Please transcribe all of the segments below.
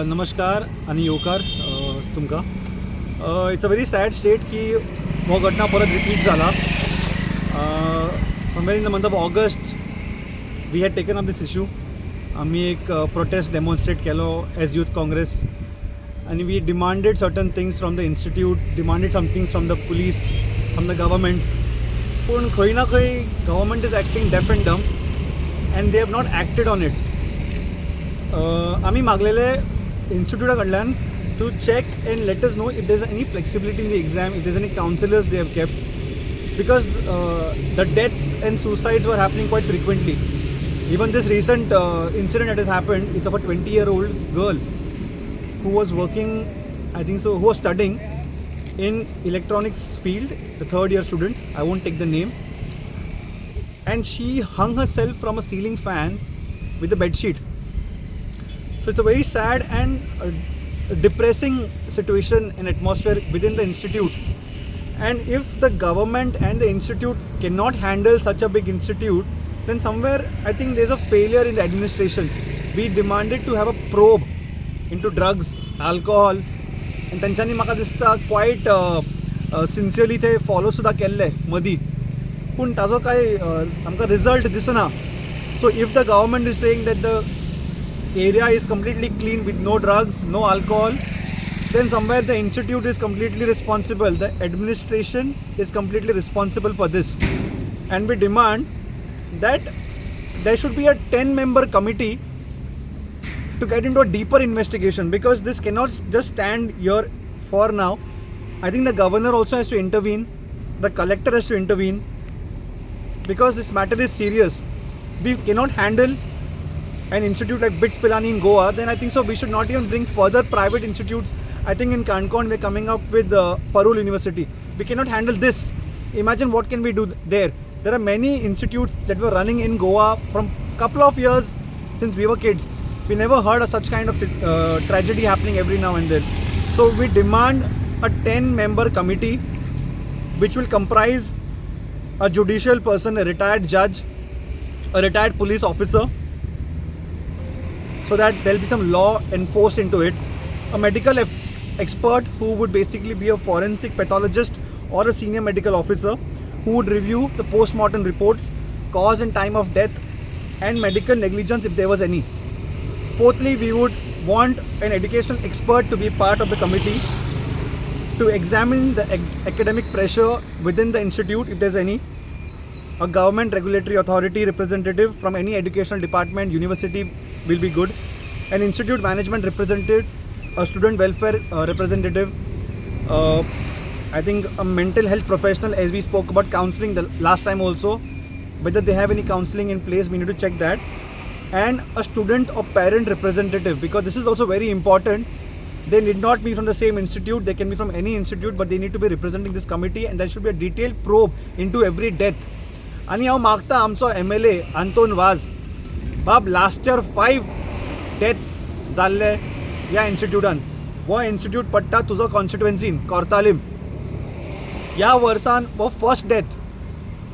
नमस्कार आणि येवकार तुमकां. It's a very sad state की हो घटना परत रिपीट जाला. Somewhere in the month of August we had taken up this issue. आम्ही एक प्रोटेस्ट डेमॉन्स्ट्रेट केलो एज यूथ काँग्रेस आणि we demanded certain things from the institute, demanded some things from the police, from the government. पूण खंय ना खंय government is acting deaf and dumb and they have not acted on it. आम्ही मागलेले इन्स्टिट्यूटा कडल्यान to check and let us know if there is any flexibility in the exam, if there is any counsellors they have kept, because the deaths and suicides were happening quite frequently. Even this recent incident that has happened, it's of a 20-year-old girl who was working, I think so, who was studying in electronics field, the third-year student, I won't take the name, and she hung herself from a ceiling fan with a bed sheet. So it's a very sad and depressing situation and atmosphere within the institute. And if the government and the institute cannot handle such a big institute, then somewhere I think there's a failure in the administration. We demanded to have a probe into drugs, alcohol, and तांच्यांनी म्हाका दिसता quiet sincerely ते follow सुद्दां केल्ले मदीं, पूण ताजो कांय आमकां रिजल्ट दिसना. So if the government is saying that the area is completely clean with no drugs, no alcohol, then somewhere the institute is completely responsible, the administration is completely responsible for this. And we demand that there should be a 10-member committee to get into a deeper investigation, because this cannot just stand here for now. I think the governor also has to intervene, the collector has to intervene, because this matter is serious. We cannot handle an institute like BITS Pilani in Goa, then I think so we should not even bring further private institutes. I think in Concon we're coming up with Parul University. We cannot handle this. Imagine what can we do there. There are many institutes that were running in Goa from couple of years since we were kids. We never heard of such kind of tragedy happening every now and then. So we demand a 10-member committee which will comprise a judicial person, a retired judge, a retired police officer, so that there will be some law enforced into it, a medical expert who would basically be a forensic pathologist or a senior medical officer who would review the post-mortem reports, cause and time of death, and medical negligence if there was any. Fourthly, we would want an educational expert to be part of the committee to examine the academic pressure within the institute if there's any. A government regulatory authority representative from any educational department, university will be good. An institute management representative, a student welfare representative, I think a mental health professional, as we spoke about counseling the last time also, whether they have any counseling in place, we need to check that. And a student or parent representative, because this is also very important. They need not be from the same institute, they can be from any institute, but they need to be representing this committee, and there should be a detailed probe into every death. आणि हांव मागता आमचो MLA Anton was, बाब last year 5 deaths जाल्ले ह्या इन्स्टिट्यूटान. हो institute पडटा तुजो कॉन्स्टिट्युएन्सीन कोर्तालीम. ह्या वर्सान हो फर्स्ट डेथ.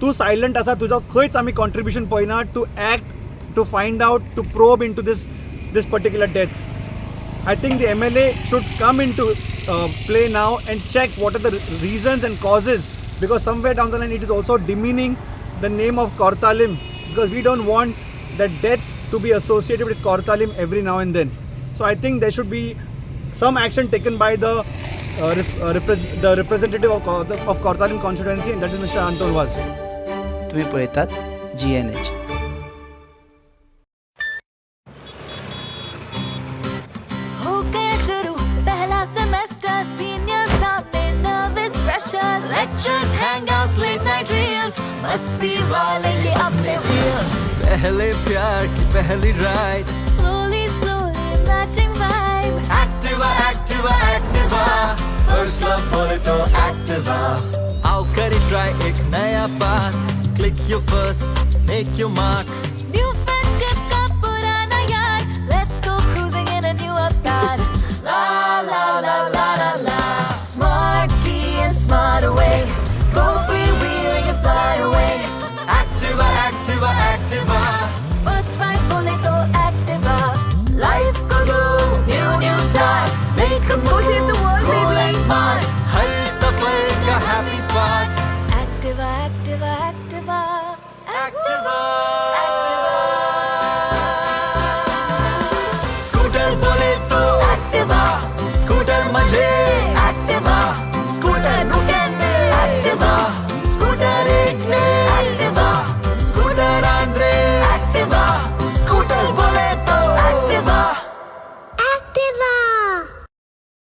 तूं सायलंट आसा, तुजो खंयच आमी कॉन्ट्रिब्युशन पळयना to act, to find out, to probe into this particular death. I think the MLA should come into play now and check what are the reasons and causes, because somewhere down the line it is also demeaning the name of Kortalim, because we don't want the deaths to be associated with Kortalim every now and then. So I think there should be some action taken by the representative of Kortalim constituency, and that is Mr. Anton Vaz. तुम्ही पळयतात GNH. हो गया शुरू पहला semester, senior सामने nervous freshers, lectures, hangouts, late night reels, मस्ती वाले ये अपने व्हील्स. पहले प्यार की पहली ride, Slowly, slowly matching vibe. Activa Activa Activa, first love बोले तो एक्टिवा. आओ करें ट्राई एक नया path, click your first, make your mark. New friendship का पुराना यार, let's go cruising in a new avatar. La la la la la la, smart key and smart away, go freewheeling and fly away. Activa Activa Activa, First vibe बोले तो Activa, life को दो new new Activa, Activa. Activa.